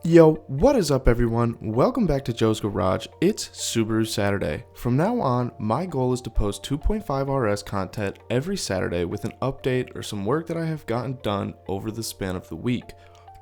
Yo, what is up everyone? Welcome back to Joe's Garage. It's Subaru Saturday. From now on, my goal is to post 2.5 RS content every Saturday with an update or some work that I have gotten done over the span of the week.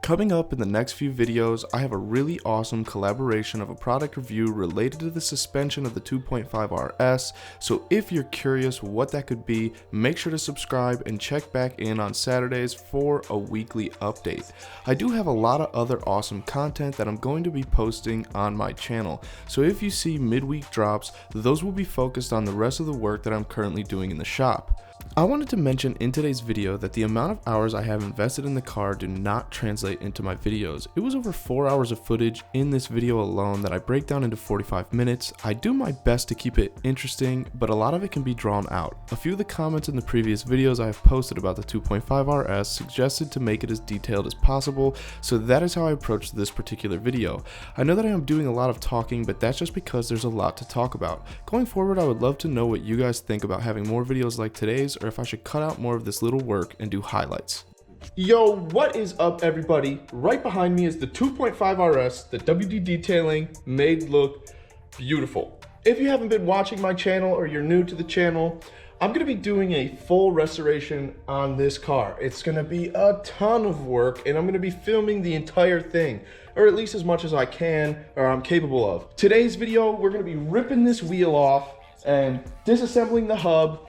Coming up in the next few videos, I have a really awesome collaboration of a product review related to the suspension of the 2.5 RS, so if you're curious what that could be, make sure to subscribe and check back in on Saturdays for a weekly update. I do have a lot of other awesome content that I'm going to be posting on my channel, so if you see midweek drops, those will be focused on the rest of the work that I'm currently doing in the shop. I wanted to mention in today's video that the amount of hours I have invested in the car do not translate into my videos. It was over 4 hours of footage in this video alone that I break down into 45 minutes. I do my best to keep it interesting, but a lot of it can be drawn out. A few of the comments in the previous videos I have posted about the 2.5 RS suggested to make it as detailed as possible, so that is how I approached this particular video. I know that I am doing a lot of talking, but that's just because there's a lot to talk about. Going forward, I would love to know what you guys think about having more videos like today's, or if I should cut out more of this little work and do highlights. Yo, what is up everybody? Right behind me is the 2.5 RS that WD Detailing made look beautiful. If you haven't been watching my channel or you're new to the channel, I'm gonna be doing a full restoration on this car. It's gonna be a ton of work and I'm gonna be filming the entire thing, or at least as much as I can or I'm capable of. Today's video, we're gonna be ripping this wheel off and disassembling the hub.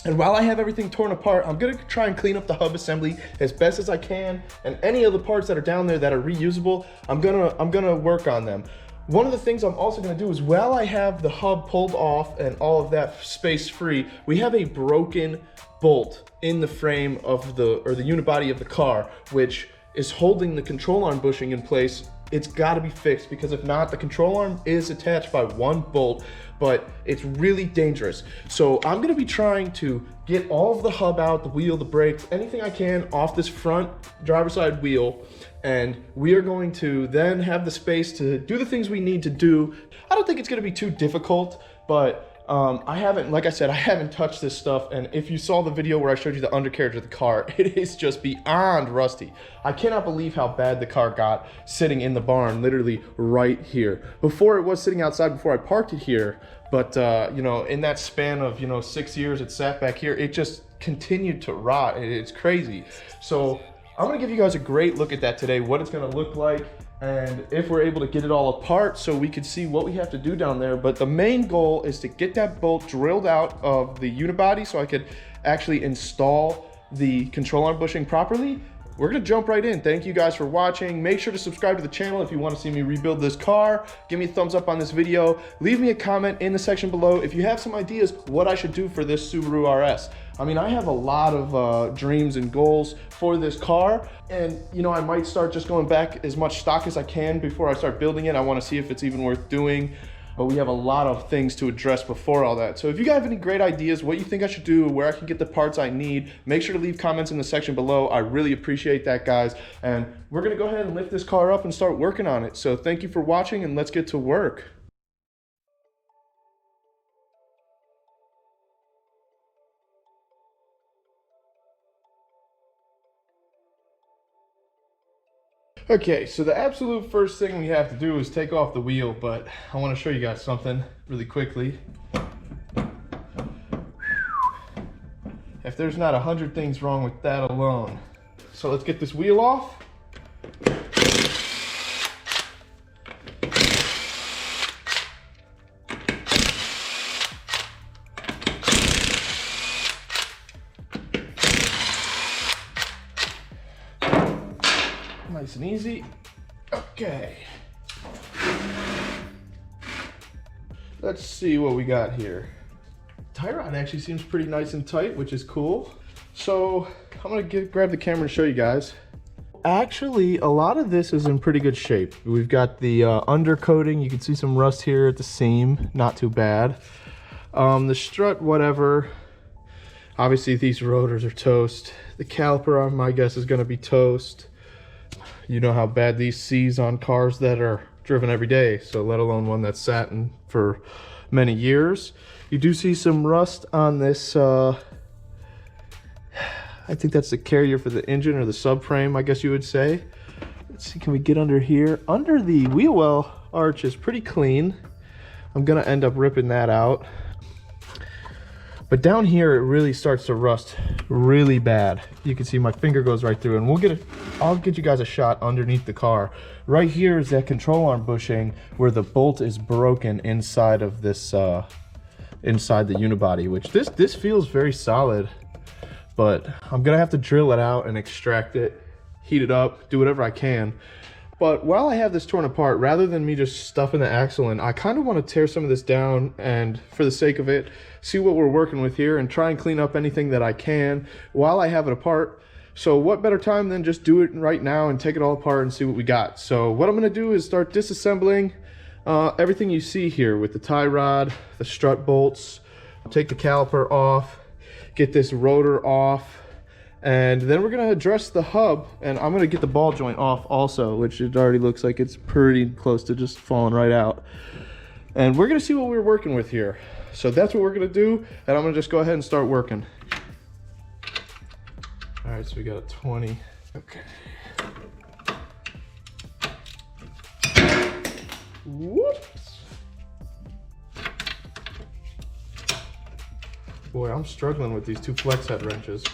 And while I have everything torn apart, I'm gonna try and clean up the hub assembly as best as I can, and any of the parts that are down there that are reusable, I'm gonna work on them. One of the things I'm also gonna do is, while I have the hub pulled off and all of that space free, we have a broken bolt in the frame of the unibody of the car, which is holding the control arm bushing in place. It's gotta be fixed, because if not, the control arm is attached by one bolt, but it's really dangerous. So I'm gonna be trying to get all of the hub out, the wheel, the brakes, anything I can off this front driver's side wheel, and we are going to then have the space to do the things we need to do. I don't think it's gonna be too difficult, but like I said, I haven't touched this stuff, and if you saw the video where I showed you the undercarriage of the car, it is just beyond rusty. I cannot believe how bad the car got sitting in the barn, literally right here. Before, it was sitting outside before I parked it here, but you know, in that span of 6 years it sat back here, it just continued to rot. It's crazy. So I'm gonna give you guys a great look at that today, what it's gonna look like, and if we're able to get it all apart so we can see what we have to do down there. But the main goal is to get that bolt drilled out of the unibody so I could actually install the control arm bushing properly. We're gonna jump right in. Thank you guys for watching. Make sure to subscribe to the channel if you want to see me rebuild this car. Give me a thumbs up on this video. Leave me a comment in the section below if you have some ideas what I should do for this Subaru RS. I mean, I have a lot of dreams and goals for this car, and I might start just going back as much stock as I can before I start building it. I want to see if it's even worth doing, but we have a lot of things to address before all that. So if you guys have any great ideas, what you think I should do, where I can get the parts I need, make sure to leave comments in the section below. I really appreciate that, guys. And we're gonna go ahead and lift this car up and start working on it. So thank you for watching, and let's get to work. Okay, so the absolute first thing we have to do is take off the wheel, but I want to show you guys something really quickly. If there's not 100 things wrong with that alone. So let's get this wheel off. Nice and easy. Okay. Let's see what we got here. Tie rod actually seems pretty nice and tight, which is cool. So I'm gonna grab the camera and show you guys. Actually, a lot of this is in pretty good shape. We've got the undercoating. You can see some rust here at the seam. Not too bad. The strut, whatever. Obviously, these rotors are toast. The caliper, my guess, is gonna be toast. You know how bad these seize on cars that are driven every day, so let alone one that's sat in for many years. You do see some rust on this I think that's the carrier for the engine, or the subframe, I guess you would say. Let's see, can we get under here? Under the wheel well arch is pretty clean. I'm gonna end up ripping that out. But down here, it really starts to rust really bad. You can see my finger goes right through, and I'll get you guys a shot underneath the car. Right here is that control arm bushing where the bolt is broken inside of this, inside the unibody, which this feels very solid, but I'm gonna have to drill it out and extract it, heat it up, do whatever I can. But while I have this torn apart, rather than me just stuffing the axle in, I kind of want to tear some of this down and, for the sake of it, see what we're working with here and try and clean up anything that I can while I have it apart. So what better time than just do it right now and take it all apart and see what we got. So what I'm going to do is start disassembling everything you see here with the tie rod, the strut bolts, take the caliper off, get this rotor off, and then we're going to address the hub, and I'm going to get the ball joint off also, which it already looks like it's pretty close to just falling right out. And we're going to see what we're working with here. So that's what we're going to do, and I'm going to just go ahead and start working. All right, so we got a 20. Okay. Whoops. Boy, I'm struggling with these two flex head wrenches.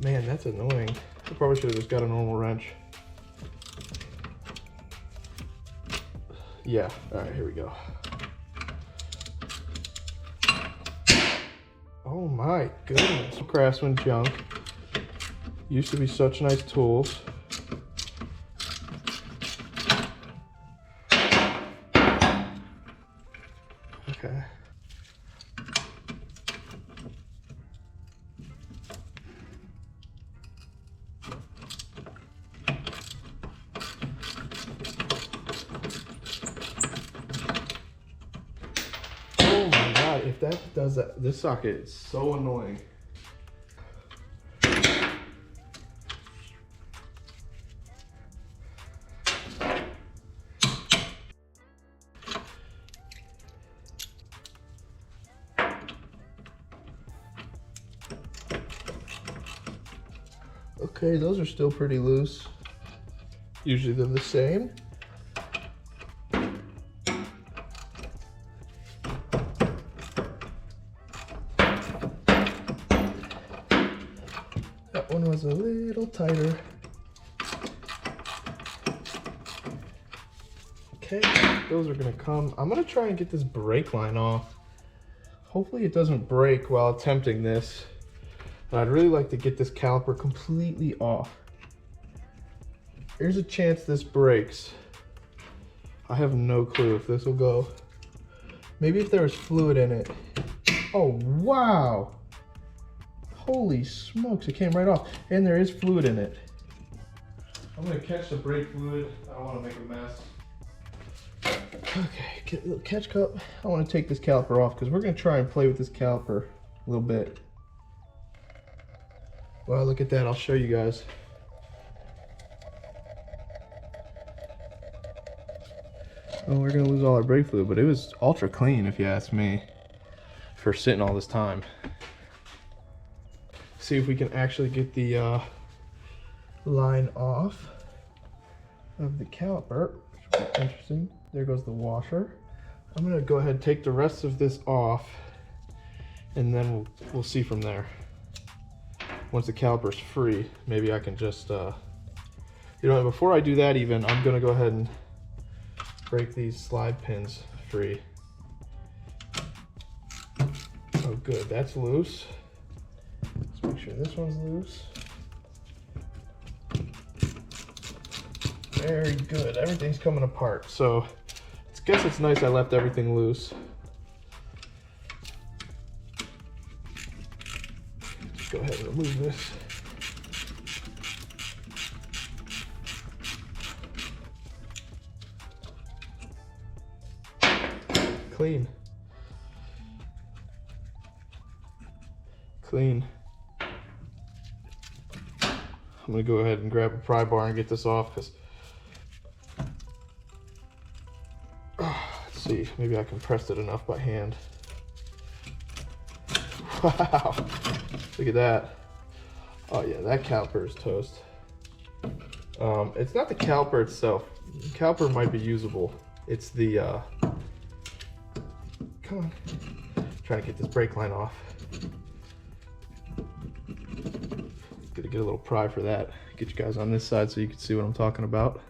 Man, that's annoying. I probably should have just got a normal wrench. Yeah, all right, here we go. Oh my goodness. Craftsman junk. Used to be such nice tools. Okay. If that does that, this socket is so annoying. Okay, those are still pretty loose. Usually they're the same. That one was a little tighter. Okay, those are gonna come. I'm gonna try and get this brake line off. Hopefully it doesn't break while attempting this. But I'd really like to get this caliper completely off. There's a chance this breaks. I have no clue if this will go. Maybe if there was fluid in it. Oh, wow. Holy smokes, it came right off. And there is fluid in it. I'm gonna catch the brake fluid. I don't wanna make a mess. Okay, get a little catch cup. I wanna take this caliper off because we're gonna try and play with this caliper a little bit. Wow, look at that, I'll show you guys. Oh, we're gonna lose all our brake fluid, but it was ultra clean if you ask me for sitting all this time. See if we can actually get the line off of the caliper, which will be interesting. There goes the washer. I'm gonna go ahead and take the rest of this off, and then we'll see from there. Once the caliper's free, maybe I can just, you know, before I do that even, I'm gonna go ahead and break these slide pins free. Oh good, that's loose. Let's make sure this one's loose. Very good, everything's coming apart. So I guess it's nice I left everything loose. Just go ahead and remove this. Clean. Clean. I'm gonna go ahead and grab a pry bar and get this off because it's see, maybe I compressed it enough by hand. Wow, look at that. Oh yeah, that caliper is toast. It's not the caliper itself. The caliper might be usable. It's the, come on, trying to get this brake line off. Gotta get a little pry for that. Get you guys on this side so you can see what I'm talking about.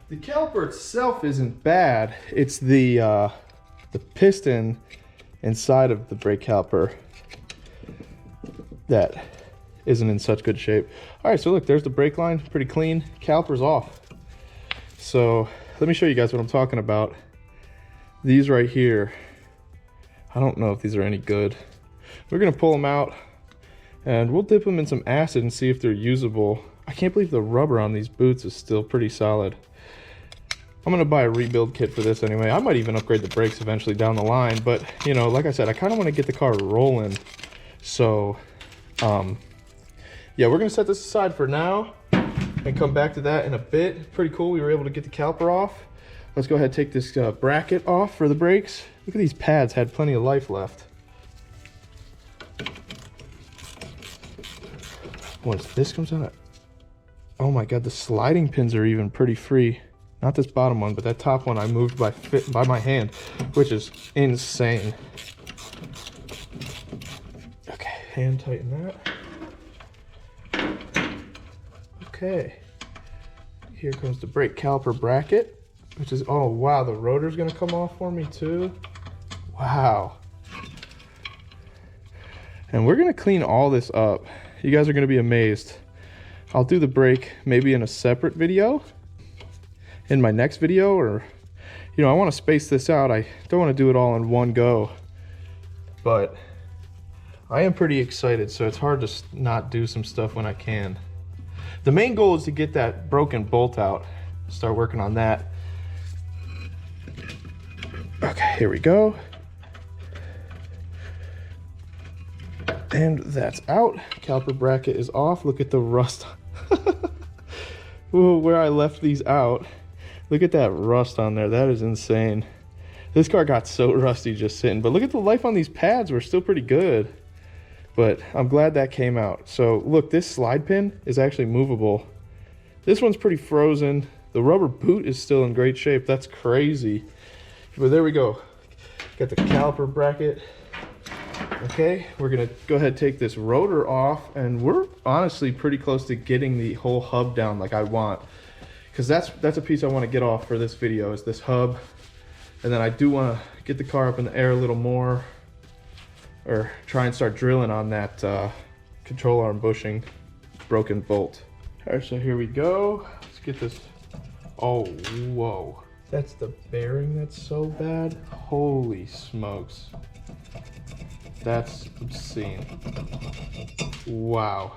The caliper itself isn't bad. It's the piston inside of the brake caliper that isn't in such good shape. All right, so look, there's the brake line, pretty clean. Caliper's off. So let me show you guys what I'm talking about. These right here, I don't know if these are any good. We're gonna pull them out and we'll dip them in some acid and see if they're usable. I can't believe the rubber on these boots is still pretty solid. I'm gonna buy a rebuild kit for this anyway. I might even upgrade the brakes eventually down the line, but you know, like I said, I kind of want to get the car rolling. So yeah, we're gonna set this aside for now and come back to that in a bit. Pretty cool, we were able to get the caliper off. Let's go ahead and take this bracket off for the brakes. Look at these pads, had plenty of life left. Once this comes out, oh my god, the sliding pins are even pretty free. Not this bottom one, but that top one I moved by my hand, which is insane. Okay, hand tighten that. Okay, here comes the brake caliper bracket, which is, oh wow, the rotor's gonna come off for me too. Wow. And we're gonna clean all this up. You guys are gonna be amazed. I'll do the brake maybe in a separate video, in my next video, or, you know, I wanna space this out. I don't wanna do it all in one go, but I am pretty excited, so it's hard to not do some stuff when I can. The main goal is to get that broken bolt out, start working on that. Okay, here we go. And that's out. Caliper bracket is off. Look at the rust. Ooh, where I left these out. Look at that rust on there. That is insane. This car got so rusty just sitting. But look at the life on these pads. We're still pretty good. But I'm glad that came out. So look, this slide pin is actually movable. This one's pretty frozen. The rubber boot is still in great shape. That's crazy. But there we go. Got the caliper bracket. Okay, we're gonna go ahead and take this rotor off, and we're honestly pretty close to getting the whole hub down like I want, because that's a piece I want to get off for this video, is this hub. And then I do want to get the car up in the air a little more, or try and start drilling on that control arm bushing broken bolt. All right, so here we go. Let's get this. Oh, whoa. That's the bearing that's so bad. Holy smokes. That's obscene. Wow.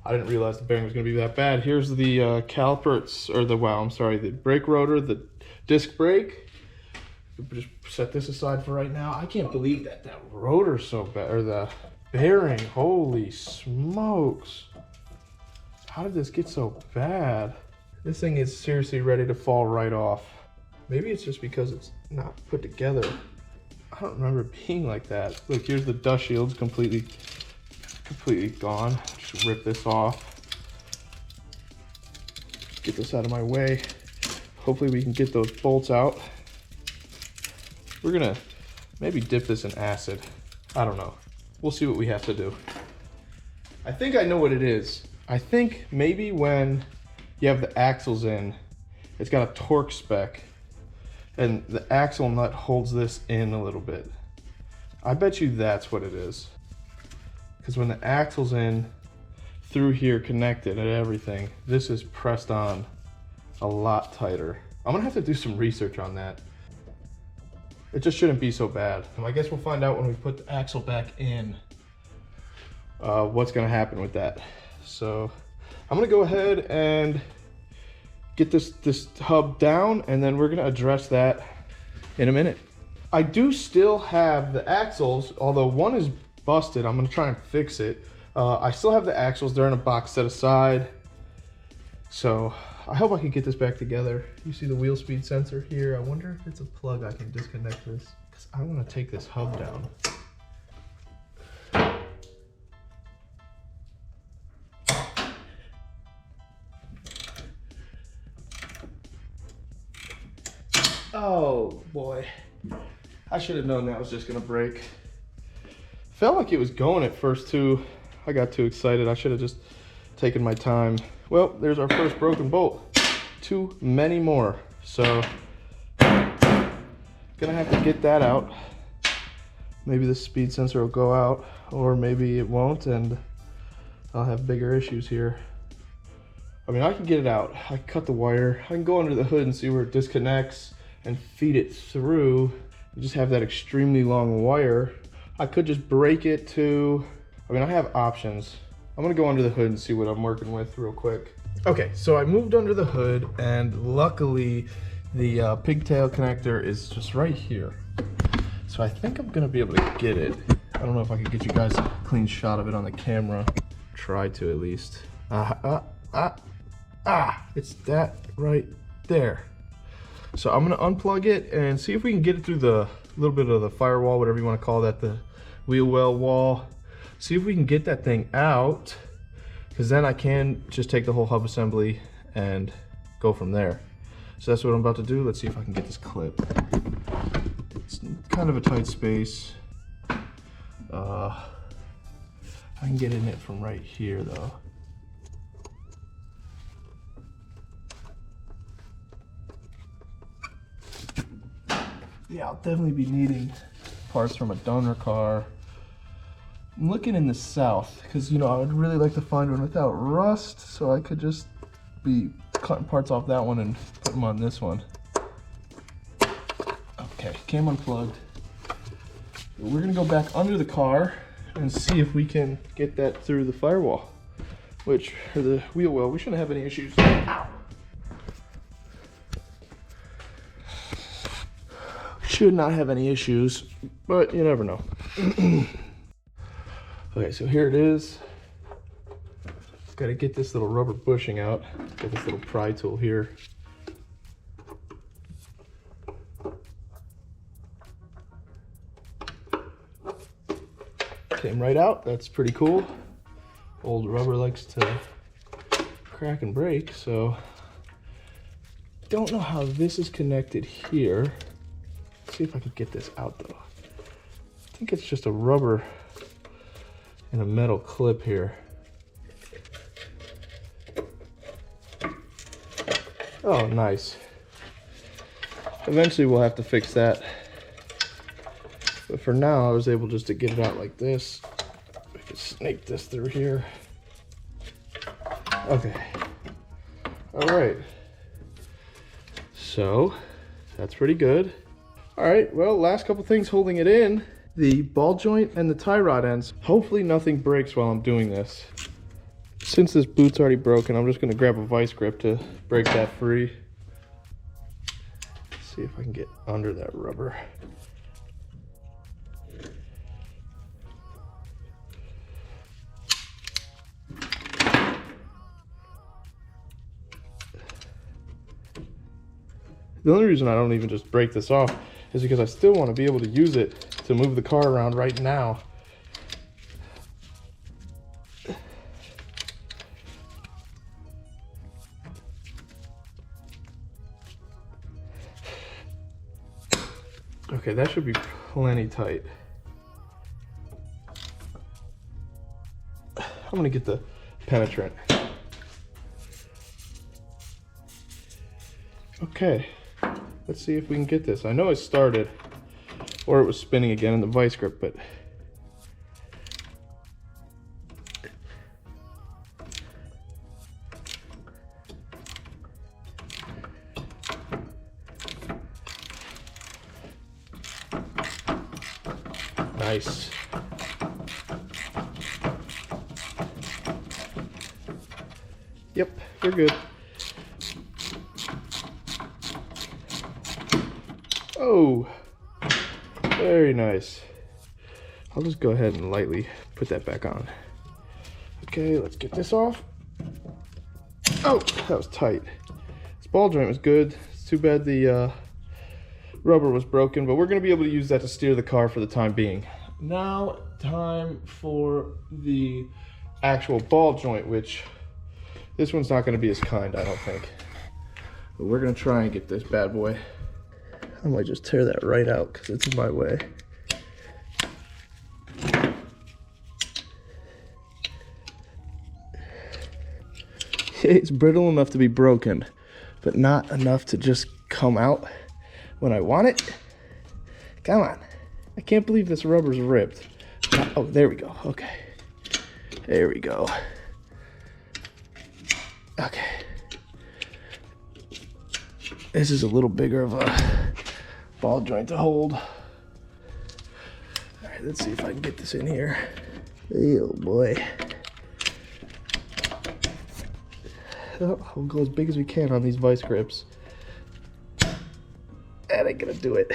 I didn't realize the bearing was gonna be that bad. Here's the calipers, or the, wow, I'm sorry, the brake rotor, the disc brake. Just set this aside for right now. I can't believe that rotor's so bad, or the bearing, holy smokes. How did this get so bad? This thing is seriously ready to fall right off. Maybe it's just because it's not put together. I don't remember it being like that. Look, here's the dust shields completely gone. Just rip this off. Get this out of my way. Hopefully we can get those bolts out. We're gonna maybe dip this in acid. I don't know. We'll see what we have to do. I think I know what it is. I think maybe when you have the axles in, it's got a torque spec, and the axle nut holds this in a little bit. I bet you that's what it is. Because when the axle's in, through here connected and everything, this is pressed on a lot tighter. I'm gonna have to do some research on that. It just shouldn't be so bad. I guess we'll find out when we put the axle back in what's gonna happen with that. So I'm gonna go ahead and get this hub down, and then we're gonna address that in a minute. I do still have the axles, although one is busted. I'm gonna try and fix it. I still have the axles. They're in a box set aside. So I hope I can get this back together. You see the wheel speed sensor here. I wonder if it's a plug I can disconnect this, because I want to take this hub down. Oh boy, I should have known that was just gonna break. Felt like it was going at first too. I got too excited. I should have just taken my time. Well, there's our first broken bolt. Too many more. So, gonna have to get that out. Maybe the speed sensor will go out, or maybe it won't, and I'll have bigger issues here. I mean, I can get it out. I can cut the wire. I can go under the hood and see where it disconnects and feed it through. You just have that extremely long wire. I could just break it to, I mean, I have options. I'm gonna go under the hood and see what I'm working with real quick. Okay, so I moved under the hood, and luckily the pigtail connector is just right here. So I think I'm gonna be able to get it. I don't know if I can get you guys a clean shot of it on the camera. Try to at least. It's that right there. So I'm gonna unplug it and see if we can get it through the little bit of the firewall, whatever you want to call that, the wheel well wall. See if we can get that thing out, because then I can just take the whole hub assembly and go from there. So that's what I'm about to do. Let's see if I can get this clip. It's kind of a tight space. I can get in it from right here though. Yeah, I'll definitely be needing parts from a donor car. I'm looking in the south because, you know, I would really like to find one without rust, so I could just be cutting parts off that one and put them on this one. Okay, cam unplugged. We're gonna go back under the car and see if we can get that through the firewall, or the wheel well. We shouldn't have any issues. Ow. Should not have any issues, but you never know. Okay, so here it is. Got to get this little rubber bushing out. Get this little pry tool here. Came right out. That's pretty cool. Old rubber likes to crack and break, so don't know how this is connected here. Let's see if I can get this out though. I think it's just a rubber and a metal clip here. Oh, nice. Eventually we'll have to fix that. But for now, I was able just to get it out like this. We can snake this through here. Okay. All right. So, that's pretty good. All right, well, last couple things holding it in. The ball joint and the tie rod ends. Hopefully nothing breaks while I'm doing this. Since this boot's already broken, I'm just gonna grab a vice grip to break that free. See if I can get under that rubber. The only reason I don't even just break this off is because I still want to be able to use it to move the car around right now. Okay, that should be plenty tight. I'm gonna get the penetrant. Okay, let's see if we can get this. I know it started, or it was spinning again in the vice grip, but nice. Yep, we're good. Oh, very nice. I'll just go ahead and lightly put that back on. Okay, let's get this off. Oh, that was tight. ball joint was good. It's too bad the rubber was broken, but we're going to be able to use that to steer the car for the time being. Now, time for the actual ball joint, which this one's not going to be as kind, I don't think. But we're going to try and get this bad boy. I might just tear that right out because it's in my way. It's brittle enough to be broken, but not enough to just come out when I want it. Come on. I can't believe this rubber's ripped. Oh, there we go. Okay. There we go. Okay. This is a little bigger of a ball joint to hold. All right, let's see if I can get this in here. Oh boy. Oh, we'll go as big as we can on these vice grips. That ain't gonna do it.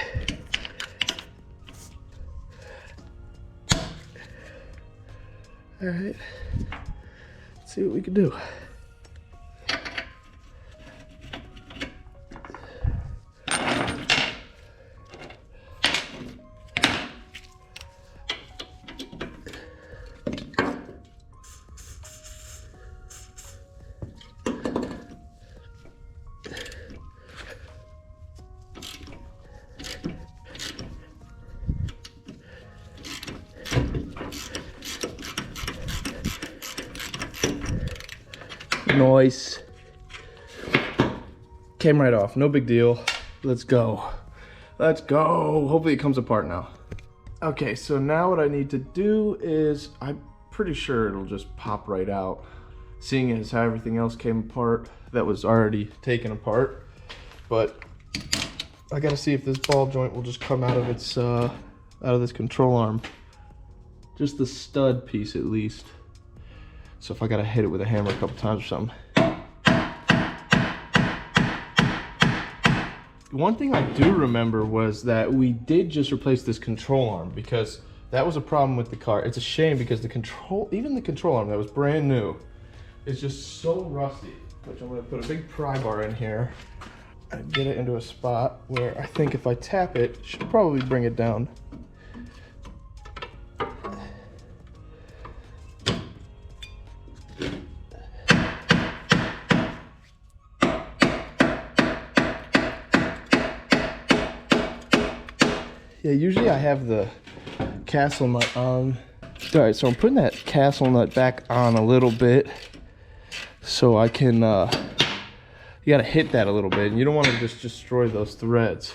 All right, let's see what we can do. Noise. Came right off, no big deal. Let's go. Let's go. Hopefully it comes apart now. Okay, so now what I need to do is, I'm pretty sure it'll just pop right out, seeing as how everything else came apart that was already taken apart. But I gotta see if this ball joint will just come out of its out of this control arm. Just the stud piece at least. So if I gotta hit it with a hammer a couple times or something. One thing I do remember was that we did just replace this control arm because that was a problem with the car. It's a shame because even the control arm that was brand new is just so rusty. Which I'm gonna put a big pry bar in here and get it into a spot where I think if I tap it, should probably bring it down. Yeah, usually I have the castle nut on. All right, so I'm putting that castle nut back on a little bit so I can, you gotta hit that a little bit and you don't want to just destroy those threads.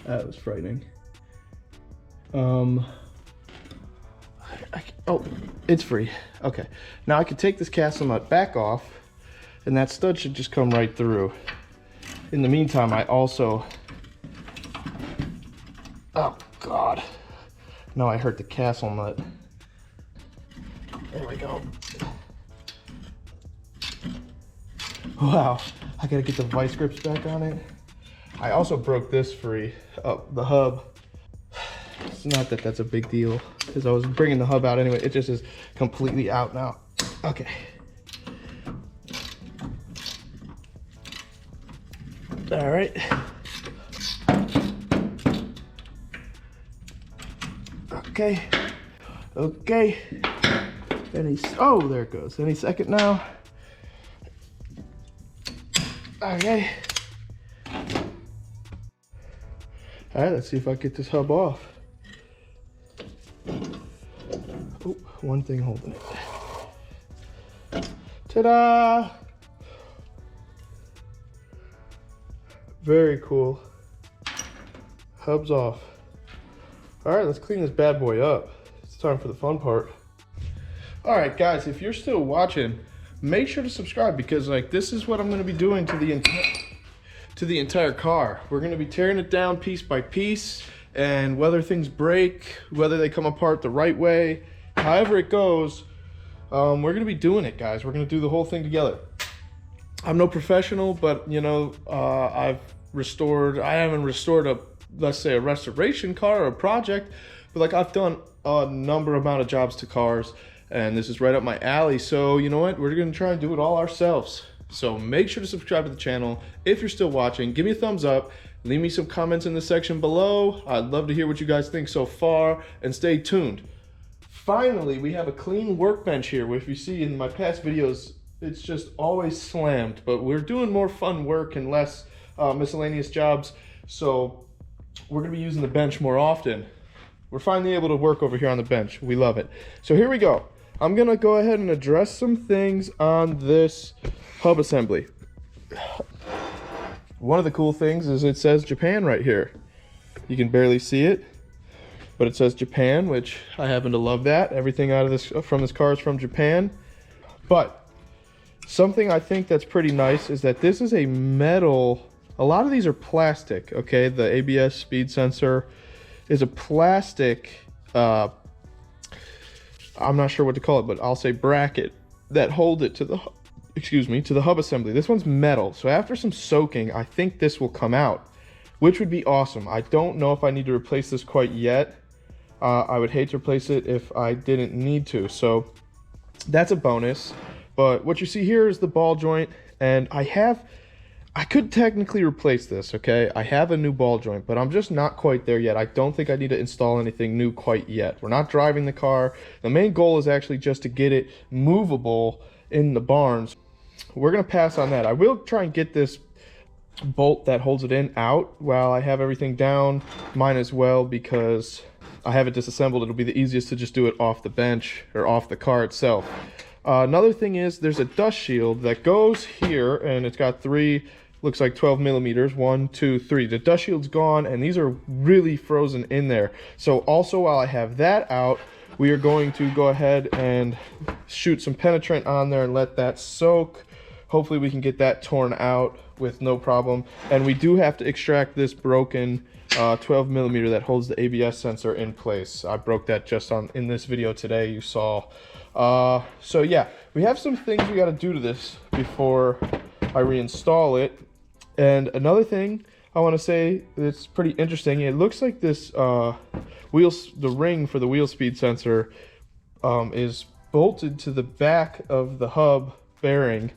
That was frightening. Oh, it's free. Okay. Now I can take this castle nut back off and that stud should just come right through. In the meantime, I also... Oh, God. No, I hurt the castle nut. There we go. Wow. I gotta get the vice grips back on it. I also broke this free. Oh, the hub. It's not that that's a big deal because I was bringing the hub out anyway. It just is completely out now. Okay. All right. Okay. Okay. Oh, there it goes. Any second now. Okay. All right, let's see if I can get this hub off. Oh, one thing holding it. Ta-da! Very cool. Hub's off. All right, let's clean this bad boy up. It's time for the fun part. All right, guys, if you're still watching, make sure to subscribe because like this is what I'm going to be doing to the entire car. We're going to be tearing it down piece by piece, and whether things break, whether they come apart the right way, however it goes, we're going to be doing it, guys. We're going to do the whole thing together. I'm no professional, but you know, I haven't restored a let's say a restoration car or a project, but like I've done a amount of jobs to cars, and this is right up my alley. So you know what, we're gonna try and do it all ourselves. So make sure to subscribe to the channel. If you're still watching, give me a thumbs up, leave me some comments in the section below. I'd love to hear what you guys think so far, and stay tuned. Finally, we have a clean workbench here. If you see in my past videos, it's just always slammed, but we're doing more fun work and less miscellaneous jobs, so we're gonna be using the bench more often. We're finally able to work over here on the bench. We love it. So here we go. I'm gonna go ahead and address some things on this hub assembly. One of the cool things is it says Japan right here. You can barely see it, but it says Japan, which I happen to love that. Everything out of this from this car is from Japan. But something I think that's pretty nice is that this is a metal. A lot of these are plastic, okay? The ABS speed sensor is a plastic, I'm not sure what to call it, but I'll say bracket that hold it to the, to the hub assembly. This one's metal, so after some soaking, I think this will come out, which would be awesome. I don't know if I need to replace this quite yet. I would hate to replace it if I didn't need to, so that's a bonus. But what you see here is the ball joint, and I could technically replace this, okay? I have a new ball joint, but I'm just not quite there yet. I don't think I need to install anything new quite yet. We're not driving the car. The main goal is actually just to get it movable in the barns. We're gonna pass on that. I will try and get this bolt that holds it in out while I have everything down. Mine as well, because I have it disassembled. It'll be the easiest to just do it off the bench or off the car itself. Another thing is there's a dust shield that goes here, and it's got three, looks like 12 millimeters, 1, 2, 3. The dust shield's gone, and these are really frozen in there. So also while I have that out, we are going to go ahead and shoot some penetrant on there and let that soak. Hopefully we can get that torn out with no problem. And we do have to extract this broken 12 millimeter that holds the ABS sensor in place. I broke that just in this video today, you saw. So yeah, we have some things we got to do to this before I reinstall it. And another thing I want to say that's pretty interesting, it looks like this the ring for the wheel speed sensor is bolted to the back of the hub bearing,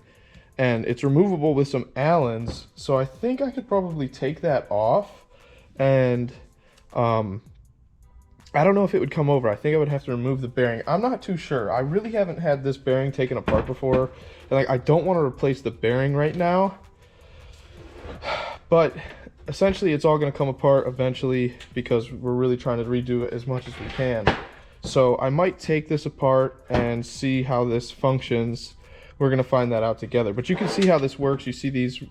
and it's removable with some Allens. So I think I could probably take that off, and I don't know if it would come over. I think I would have to remove the bearing. I'm not too sure. I really haven't had this bearing taken apart before, and like I don't want to replace the bearing right now. But essentially it's all going to come apart eventually because we're really trying to redo it as much as we can. So I might take this apart and see how this functions. We're going to find that out together. But you can see how this works. You see these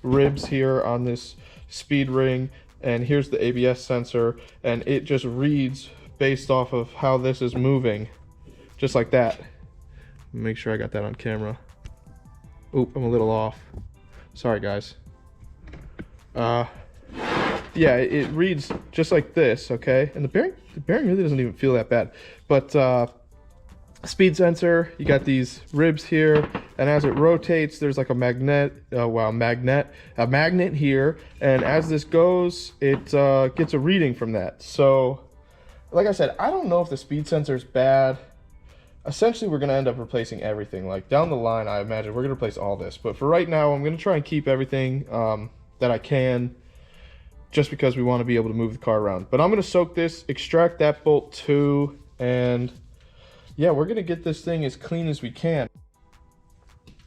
ribs here on this speed ring, and here's the ABS sensor, and it just reads based off of how this is moving, just like that. Make sure I got that on camera. Oop, I'm a little off. Sorry guys. Yeah, it reads just like this, okay? And the bearing really doesn't even feel that bad. But speed sensor, you got these ribs here, and as it rotates, there's like a magnet here, and as this goes, it gets a reading from that. So, like I said, I don't know if the speed sensor is bad. Essentially, we're going to end up replacing everything. Like, down the line, I imagine we're going to replace all this. But for right now, I'm going to try and keep everything that I can, just because we want to be able to move the car around. But I'm going to soak this, extract that bolt too, and yeah, we're going to get this thing as clean as we can.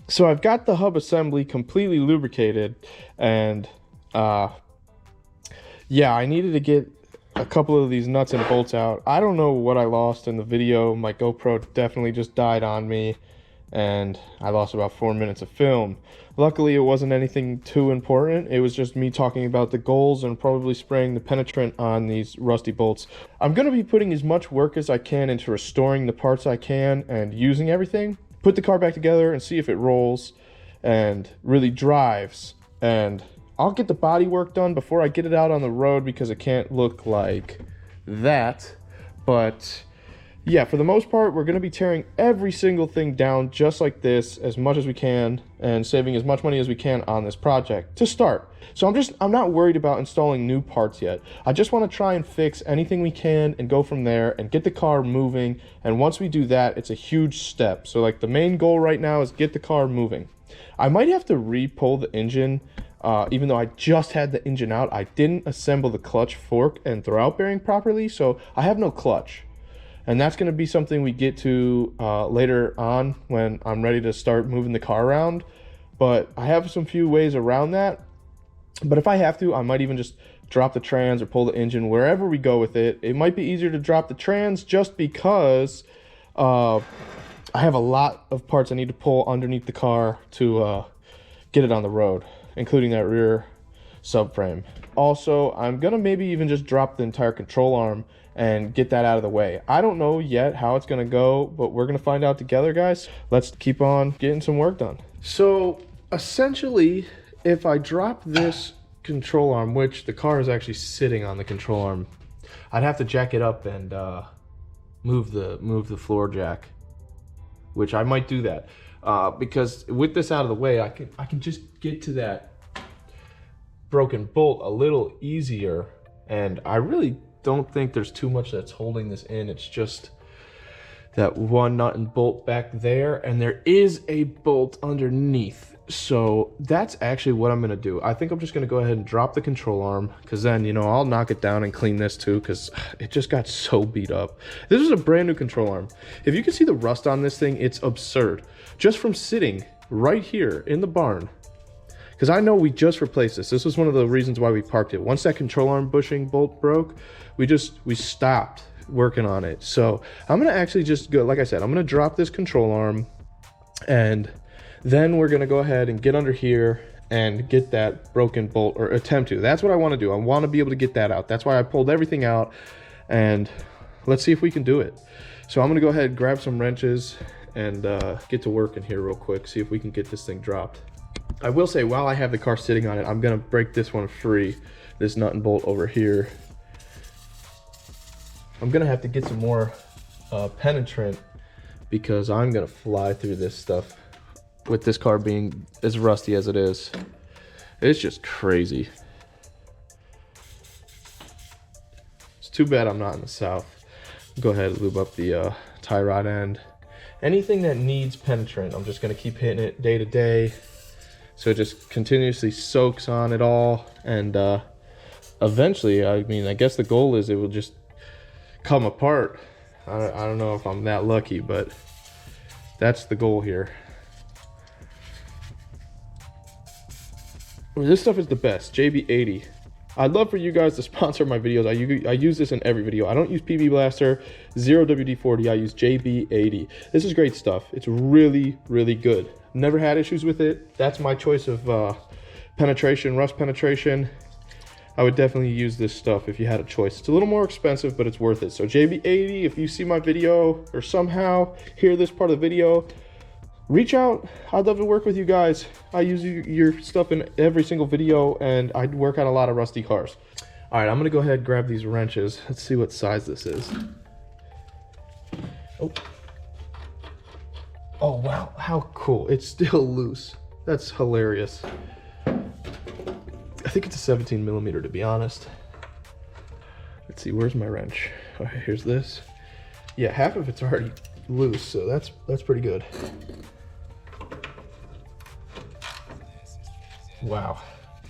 So I've got the hub assembly completely lubricated, and yeah, I needed to get a couple of these nuts and bolts out. I don't know what I lost in the video. My GoPro definitely just died on me, and I lost about 4 minutes of film. Luckily, it wasn't anything too important. It was just me talking about the goals and probably spraying the penetrant on these rusty bolts. I'm going to be putting as much work as I can into restoring the parts I can and using everything. Put the car back together and see if it rolls and really drives. And I'll get the body work done before I get it out on the road because it can't look like that. But yeah, for the most part, we're going to be tearing every single thing down just like this as much as we can and saving as much money as we can on this project to start. So I'm not worried about installing new parts yet. I just want to try and fix anything we can and go from there and get the car moving. And once we do that, it's a huge step. So like the main goal right now is get the car moving. I might have to re-pull the engine. Even though I just had the engine out, I didn't assemble the clutch fork and throwout bearing properly, so I have no clutch. And that's going to be something we get to later on when I'm ready to start moving the car around. But I have some few ways around that. But if I have to, I might even just drop the trans or pull the engine wherever we go with it. It might be easier to drop the trans just because I have a lot of parts I need to pull underneath the car to get it on the road, including that rear subframe. Also, I'm gonna maybe even just drop the entire control arm and get that out of the way. I don't know yet how it's gonna go, but we're gonna find out together, guys. Let's keep on getting some work done. So essentially, if I drop this control arm, which the car is actually sitting on the control arm, I'd have to jack it up and move the floor jack, which I might do that because with this out of the way, I can just get to that broken bolt a little easier, and I really don't think there's too much that's holding this in. It's just that one nut and bolt back there, and there is a bolt underneath. So that's actually what I'm gonna do. I think I'm just gonna go ahead and drop the control arm, because then, you know, I'll knock it down and clean this too, because it just got so beat up. This is a brand new control arm. If you can see the rust on this thing, it's absurd. Just from sitting right here in the barn, because I know we just replaced this. This was one of the reasons why we parked it. Once that control arm bushing bolt broke, we stopped working on it. So I'm gonna actually just go, like I said, I'm gonna drop this control arm, and then we're gonna go ahead and get under here and get that broken bolt, or attempt to. That's what I wanna do. I wanna be able to get that out. That's why I pulled everything out, and let's see if we can do it. So I'm gonna go ahead and grab some wrenches and get to work in here real quick, see if we can get this thing dropped. I will say, while I have the car sitting on it, I'm gonna break this one free, this nut and bolt over here. I'm gonna have to get some more penetrant, because I'm gonna fly through this stuff with this car being as rusty as it is. It's just crazy. It's too bad I'm not in the South. Go ahead and lube up the tie rod end. Anything that needs penetrant, I'm just gonna keep hitting it day to day, so it just continuously soaks on it all, and eventually, I mean, I guess the goal is it will just come apart. I don't know if I'm that lucky, but that's the goal here. This stuff is the best, JB80. I'd love for you guys to sponsor my videos. I use this in every video. I don't use PB Blaster, 0WD-40, I use JB80. This is great stuff. It's really, really good. Never had issues with it. That's my choice of penetration, rust penetration. I would definitely use this stuff if you had a choice. It's a little more expensive, but it's worth it. So JB80, if you see my video or somehow hear this part of the video, reach out. I'd love to work with you guys. I use your stuff in every single video, and I work on a lot of rusty cars. All right, I'm gonna go ahead and grab these wrenches. Let's see what size this is. Oh wow, how cool. It's still loose. That's hilarious. I think it's a 17 millimeter, to be honest. Let's see, where's my wrench? Okay, here's this. Yeah, half of it's already loose, so that's pretty good. Wow,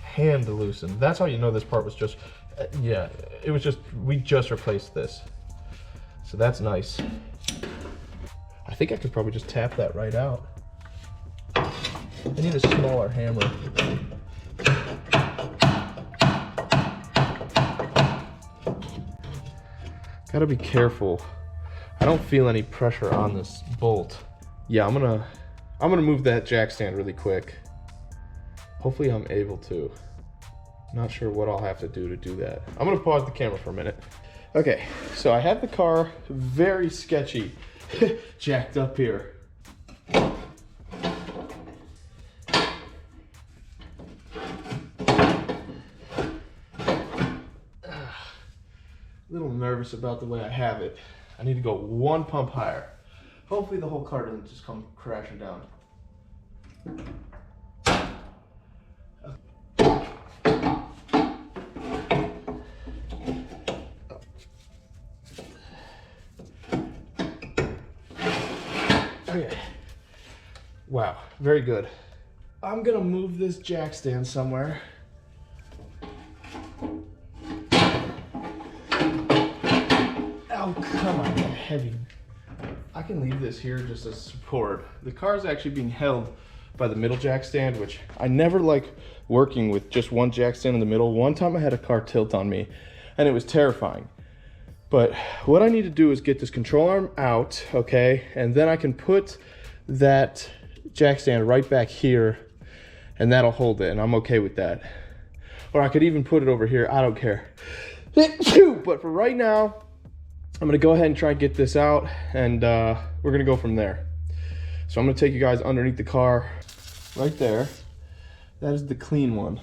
hand loosened. That's how you know this part was just, yeah, it was just, we just replaced this. So that's nice. I think I could probably just tap that right out. I need a smaller hammer. Gotta be careful. I don't feel any pressure on this bolt. Yeah, I'm gonna move that jack stand really quick. Hopefully I'm able to. Not sure what I'll have to do that. I'm gonna pause the camera for a minute. Okay, so I have the car very sketchy jacked up here. A little nervous about the way I have it. I need to go one pump higher. Hopefully the whole car doesn't just come crashing down. Okay. Wow, very good. I'm gonna move this jack stand somewhere. Oh, come on, they're heavy. I can leave this here just as support. The car is actually being held by the middle jack stand, which I never like working with just one jack stand in the middle. One time I had a car tilt on me and it was terrifying. But what I need to do is get this control arm out, okay? And then I can put that jack stand right back here and that'll hold it, and I'm okay with that. Or I could even put it over here, I don't care. But for right now, I'm gonna go ahead and try and get this out, and we're gonna go from there. So I'm gonna take you guys underneath the car, right there. That is the clean one,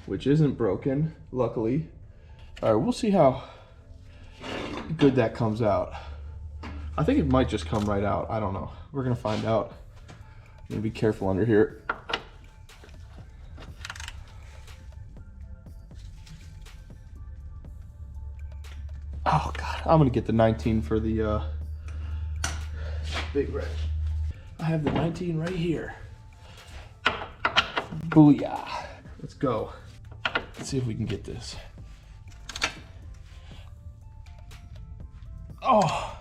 which isn't broken, luckily. All right, we'll see how good that comes out. I think it might just come right out, I don't know. We're gonna find out. I'm gonna be careful under here. Oh God, I'm gonna get the 19 for the big wrench. I have the 19 right here. Booyah. Let's go. Let's see if we can get this. Oh.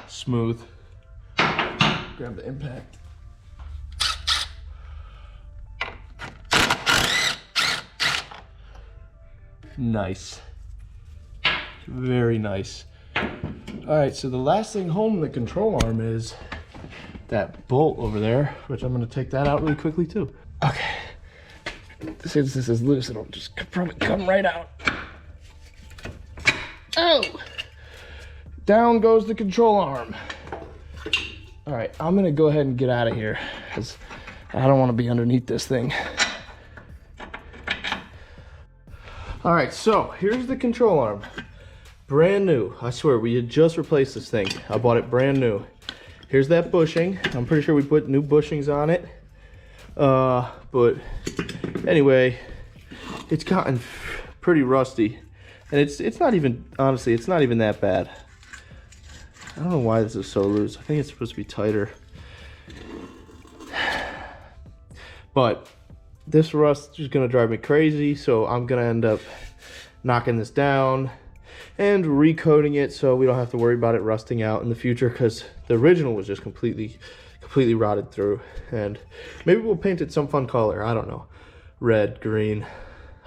Smooth. Grab the impact. Nice. Very nice. All right, so the last thing holding the control arm is that bolt over there, which I'm gonna take that out really quickly too. Okay. Since this is loose, it'll just probably come right out. Oh! Down goes the control arm. All right, I'm gonna go ahead and get out of here because I don't wanna be underneath this thing. All right, so here's the control arm. Brand new, I swear, we had just replaced this thing. I bought it brand new. Here's that bushing. I'm pretty sure we put new bushings on it. But anyway, it's gotten pretty rusty. And it's not even, honestly, it's not even that bad. I don't know why this is so loose. I think it's supposed to be tighter. But this rust is gonna drive me crazy, so I'm gonna end up knocking this down and recoating it so we don't have to worry about it rusting out in the future, because the original was just completely rotted through. And maybe we'll paint it some fun color, I don't know. Red, green.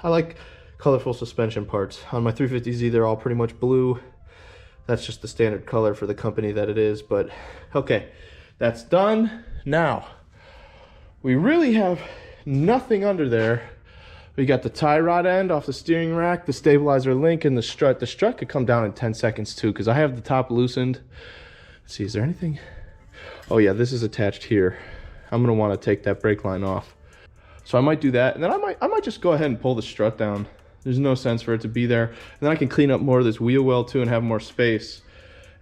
I like colorful suspension parts. On my 350Z, they're all pretty much blue. That's just the standard color for the company that it is, but okay, that's done. Now, we really have nothing under there. We got the tie rod end off the steering rack, the stabilizer link, and the strut. The strut could come down in 10 seconds too, because I have the top loosened. Let's see, is there anything? Oh yeah, this is attached here. I'm gonna wanna take that brake line off. So I might do that, and then I might just go ahead and pull the strut down. There's no sense for it to be there. And then I can clean up more of this wheel well too and have more space.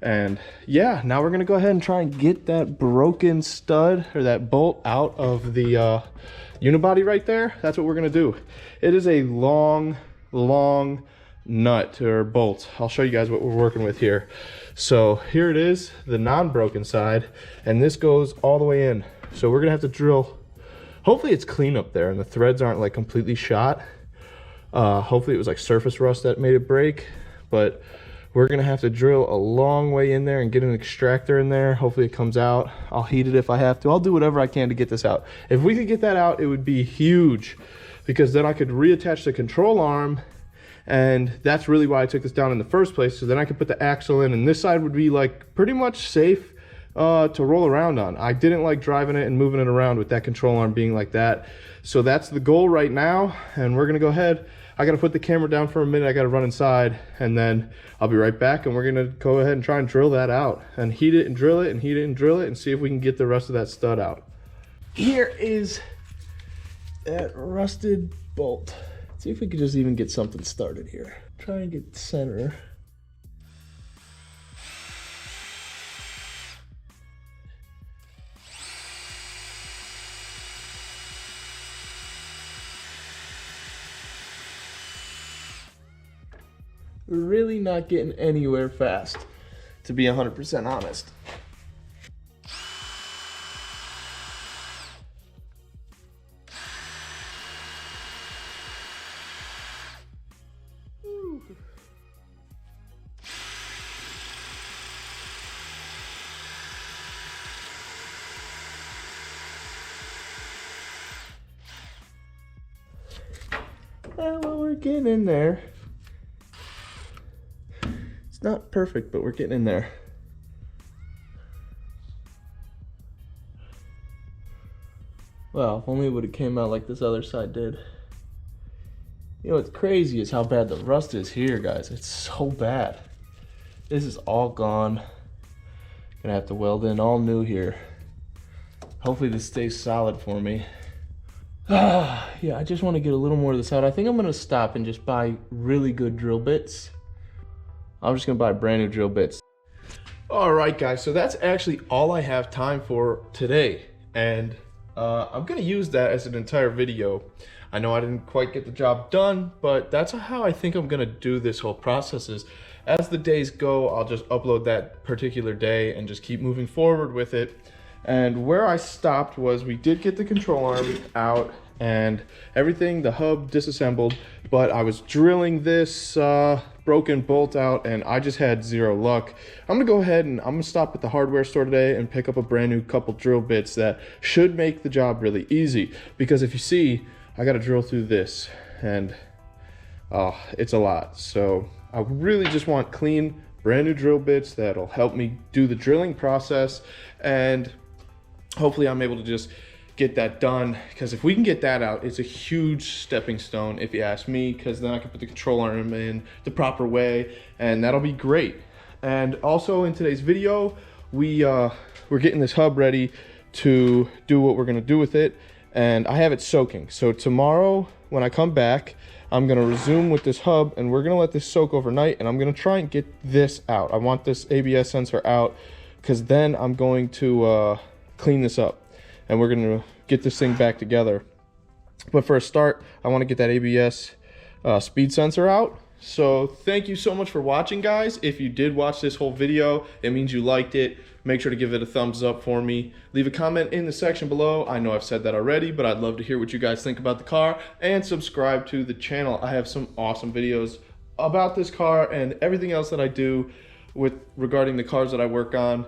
And yeah, now we're gonna go ahead and try and get that broken stud or that bolt out of the unibody right there. That's what we're gonna do. It is a long nut or bolt. I'll show you guys what we're working with here. So here it is, the non-broken side, and this goes all the way in. So we're gonna have to drill. Hopefully it's clean up there and the threads aren't like completely shot. Hopefully it was like surface rust that made it break, but we're gonna have to drill a long way in there and get an extractor in there. Hopefully it comes out. I'll heat it if I have to. I'll do whatever I can to get this out. If we could get that out, it would be huge, because then I could reattach the control arm, and that's really why I took this down in the first place. So then I could put the axle in, and this side would be like pretty much safe to roll around on. I didn't like driving it and moving it around with that control arm being like that. So that's the goal right now, and we're gonna go ahead. I gotta put the camera down for a minute. I gotta run inside, and then I'll be right back, and we're gonna go ahead and try and drill that out and heat it and drill it and heat it and drill it and see if we can get the rest of that stud out. here is that rusted bolt. Let's see if we could just even get something started here. Try and get center. We're really not getting anywhere fast, to be 100% honest. Well, we're getting in there. It's not perfect, but we're getting in there. Well, if only it would have came out like this other side did. You know what's crazy is how bad the rust is here, guys. It's so bad. This is all gone. Gonna have to weld in all new here. Hopefully this stays solid for me. Yeah, I just want to get a little more of this out. I think I'm gonna stop and just buy really good drill bits. I'm just gonna buy brand new drill bits. All right, guys, so that's actually all I have time for today. And I'm gonna use that as an entire video. I know I didn't quite get the job done, but that's how I think I'm gonna do this whole process is as the days go, I'll just upload that particular day and just keep moving forward with it. And where I stopped was we did get the control arm out and everything, the hub disassembled, but I was drilling this broken bolt out and I just had zero luck. I'm gonna go ahead and I'm gonna stop at the hardware store today and pick up a brand new couple drill bits that should make the job really easy. Because if you see, I gotta drill through this and it's a lot. So I really just want clean, brand new drill bits that'll help me do the drilling process, and hopefully I'm able to just get that done, because if we can get that out, it's a huge stepping stone if you ask me, because then I can put the control arm in the proper way and that'll be great. And also in today's video, we're getting this hub ready to do what we're gonna do with it, and I have it soaking. So tomorrow when I come back, I'm gonna resume with this hub and we're gonna let this soak overnight, and I'm gonna try and get this out. I want this ABS sensor out because then I'm going to clean this up and we're gonna get this thing back together. But for a start, I wanna get that ABS speed sensor out. So thank you so much for watching, guys. If you did watch this whole video, it means you liked it. Make sure to give it a thumbs up for me. Leave a comment in the section below. I know I've said that already, but I'd love to hear what you guys think about the car, and subscribe to the channel. I have some awesome videos about this car and everything else that I do regarding the cars that I work on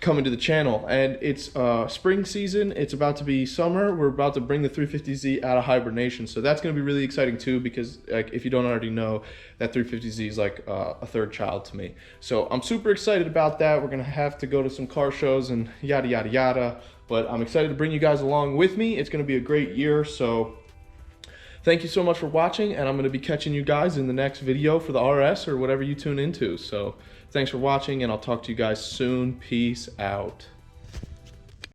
coming to the channel. And it's spring season, it's about to be summer, we're about to bring the 350Z out of hibernation, so that's going to be really exciting too, because like if you don't already know, that 350Z is like a third child to me. So I'm super excited about that. We're going to have to go to some car shows and yada yada yada, but I'm excited to bring you guys along with me. It's going to be a great year. So thank you so much for watching, and I'm going to be catching you guys in the next video for the RS or whatever you tune into. So thanks for watching, and I'll talk to you guys soon. Peace out.